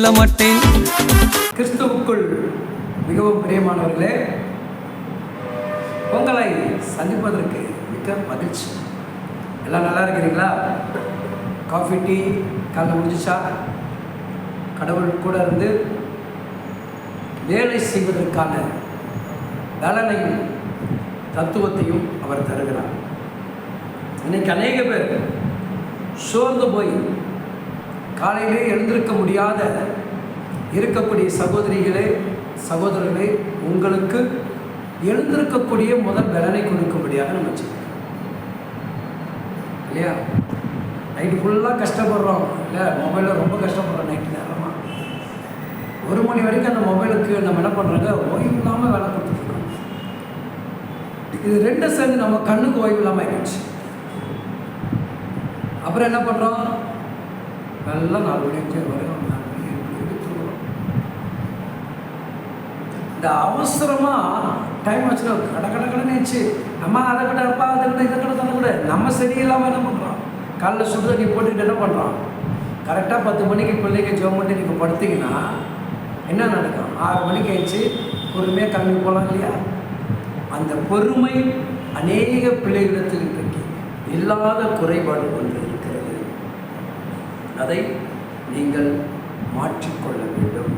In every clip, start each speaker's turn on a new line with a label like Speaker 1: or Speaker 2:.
Speaker 1: சொல்ல மாட்டேன்.
Speaker 2: கிறிஸ்துவுக்குள் மிகவும் பிரியமானவர்களே, உங்களை சந்திப்பதற்கு மிக மகிழ்ச்சி. எல்லாம் நல்லா இருக்கிறீங்களா? காஃபி டீ காலைல முடிஞ்சிச்சா? கடவுள் கூட இருந்து வேலை செய்வதற்கான பலனையும் தத்துவத்தையும் அவர் தருகிறார். இன்னைக்கு அநேக பேர் சோர்ந்து போய் காலையிலே எழுந்திருக்க முடியாத இருக்கக்கூடிய சகோதரிகளே சகோதரர்களே, உங்களுக்கு எழுந்திருக்கக்கூடிய முதல் பலனை கொடுக்கும்படியாக நம்ம செய்யணும் இல்லையா? நைட்டு ஃபுல்லாக கஷ்டப்படுறோம் இல்லை, மொபைலில் ரொம்ப கஷ்டப்படுறோம். நைட்டு நேரமாக 1 மணி வரைக்கும் அந்த மொபைலுக்கு நம்ம என்ன பண்ணுறோங்க, ஓய்வு இல்லாமல் வேலை கொடுத்துட்ருக்கோம். இது ரெண்டும் சேர்ந்து நம்ம கண்ணுக்கு ஓய்வு இல்லாமல் ஆகிடுச்சு. அப்புறம் என்ன பண்ணுறோம், நல்லா 4 மணி 5 வரைக்கும் 4 மணி 7 மணி தூங்குறோம். இந்த அவசரமாக டைம் வச்சுட்டு கடை நினச்சி அம்மா அதை கூட அப்பா அதை கூட இதை கூட தர கூட நம்ம சரியில்லாமல் என்ன பண்ணுறோம், காலைல சுடு தண்ணி போட்டுக்கிட்டு என்ன பண்ணுறோம், கரெக்டாக 10 மணிக்கு பிள்ளைங்க ஜோம் பண்ணி நீங்கள் படுத்திங்கன்னா என்ன நடக்கும், 6 மணிக்கு ஆயிடுச்சு பொறுமையாக கிளம்பி போகலாம் இல்லையா? அந்த பொறுமை அநேக பிள்ளைகளிடத்தில் இன்றைக்கு இல்லாத குறைபாடு ஒன்று இருக்கிறது. அதை நீங்கள் மாற்றிக்கொள்ள வேண்டும்.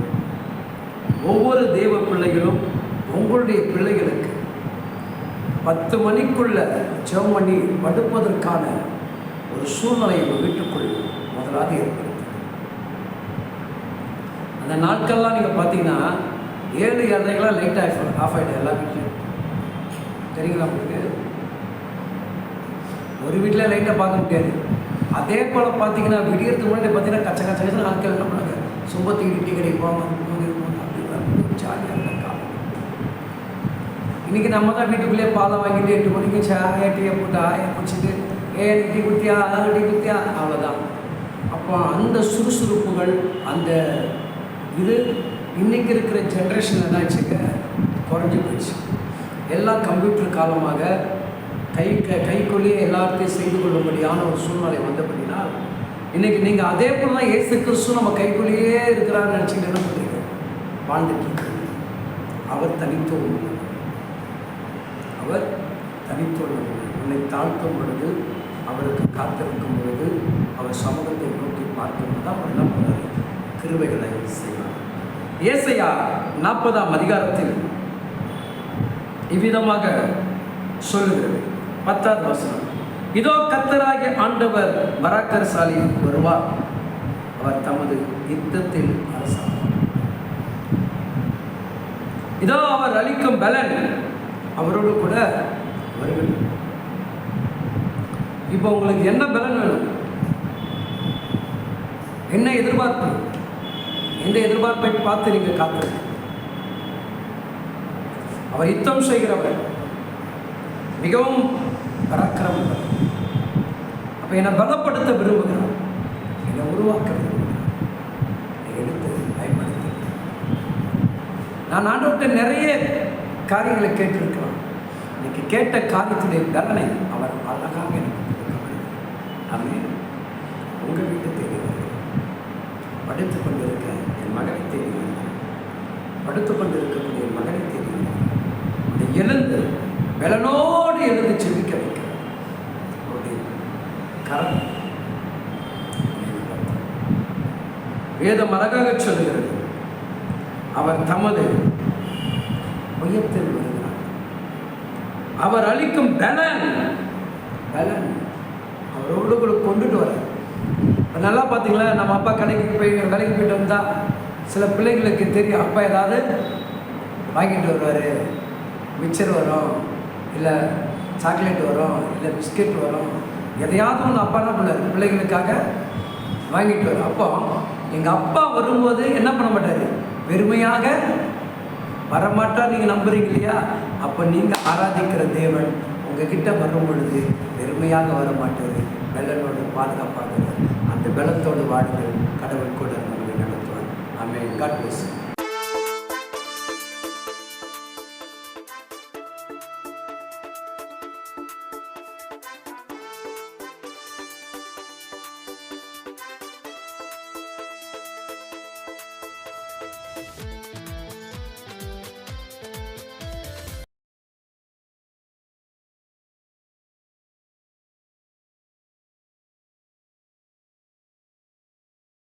Speaker 2: ஒவ்வொரு தேவ பிள்ளைகளும் உங்களுடைய பிள்ளைகளுக்கு 10 மணிக்குள்ள ஜெபம் பண்ணி படுப்பதற்கான ஒரு சூழ்நிலையை வீட்டுக்குள் முதலாக ஏற்படுத்தும். அந்த நாட்கள்லாம் நீங்கள் பார்த்தீங்கன்னா 7 7:30 லைட் ஆஃப் ஆகிடும் எல்லா வீட்லையும். தெரியுங்களா உங்களுக்கு? ஒரு வீட்டில் லைட்டை பார்க்க முடியாது. அதே போல் பார்த்தீங்கன்னா விடியறதுக்கு முன்னாடி பார்த்தீங்கன்னா கச்ச கச்ச நாட்கள் என்ன பண்ணாங்க, சும்பத்துக்கு டீ கடைக்கு போவாங்க, அப்படி ஜாலியாக இருந்தாங்க. இன்றைக்கி நம்ம தான் வீட்டுக்குள்ளேயே பாலை வாங்கிட்டு 8 மணிக்கு டீயை போட்டு ஆயை பிடிச்சிட்டு டீ குத்தியா டீ குத்தியா அவ்வளோதான். அப்போ அந்த சுறுசுறுப்புகள் அந்த இது இன்றைக்கி இருக்கிற ஜென்ரேஷன் என்ன ஆச்சுங்க, குறைஞ்சி போயிடுச்சு. எல்லாம் கம்ப்யூட்டர் காலமாக கைக்குள்ளேயே எல்லாத்தையும் செய்து கொள்ளும்படியான ஒரு சூழ்நிலை வந்தபடினா இன்றைக்கி நீங்கள் அதே போல் தான் இயேசு கிறிஸ்து நம்ம கைக்குள்ளேயே இருக்கிறான்னு நினச்சிக்கிட்டு என்ன பண்ணுறீங்க, வாழ்ந்துட்டு இருக்கிறீங்க. அவர் தனித்துவம், அவர் தனித்துவம். உன்னை தாழ்த்தும் பொழுது, அவருக்கு காத்திருக்கும் பொழுது, அவர் சமூகத்தை நோக்கி பார்க்கும்போது தான் அவர் என்ன பண்ணார், கிருபைகளை செய்வார். ஏசாயா 40ஆம் அதிகாரத்தில் இவ்விதமாக சொல்லுகிறது. 10வது வசனம், இதோ கர்த்தராகிய ஆண்டவர் பராக்கிரமசாலி வருவார், அவர் தமது யுத்தத்தில் அரசாங்கம். இதோ அவர் அளிக்கும் பலன் அவரோடு கூட வருகிறது. இப்போ உங்களுக்கு என்ன பலன் வேணும், என்ன எதிர்பார்ப்பு, எந்த எதிர்பார்ப்பை பார்த்து நீங்கள் காத்திருக்க? அவர் யுத்தம் செய்கிறவர், மிகவும் பராக்கிரமம். அப்போ என்னை பலப்படுத்த விரும்புகிறார், என்னை உருவாக்க விரும்புகிறார், எடுத்து பயன்படுத்த. நான் ஆண்டவர்கிட்ட நிறைய காரியங்களை கேட்டிருக்கலாம். இன்னைக்கு கேட்ட காரியத்துடைய பலனை அவர் அழகாக எனக்கு கொடுக்க. உங்கள் வீட்டை தேடி வருகிறேன், படுத்து கொண்டிருக்க என் மகனை தேடி வருகிறேன், படுத்து கொண்டிருக்கக்கூடிய என் மகனை தேடி வருகிறேன். இந்த எழுந்து பலனோடு எழுந்து செவிக்க வைக்கிறார். அவருடைய கரம் வேதம் அழகாக சொல்லுகிறது, அவர் தமது உயர்த்தில் வருகிறார், அவர் அளிக்கும் பலன் அவரோடு கூட கொண்டுட்டு வர. நல்லா பார்த்தீங்களா, நம்ம அப்பா கடைக்கு போய் வேலைக்கு போயிட்டு வந்தால் சில பிள்ளைங்களுக்கு தெரியும், அப்பா ஏதாவது வாங்கிட்டு வருவார், மிக்சர் வரும், இல்லை சாக்லேட் வரும், இல்லை பிஸ்கெட் வரும், எதையாவது ஒன்று அப்பா என்ன பண்ணார், பிள்ளைகளுக்காக வாங்கிட்டு வரும். அப்போ எங்கள் அப்பா வரும்போது என்ன பண்ண மாட்டார், வெறுமையாக வரமாட்டார். நீங்கள் நம்புறீங்க இல்லையா? அப்போ நீங்கள் ஆராதிக்கிற தேவன் உங்ககிட்ட வரும் பொழுது வெறுமையாக வர மாட்டார், பலனோடு பாதுகாப்பாக அந்த பலத்தோடு வாடுங்கள், கடவுள் கூட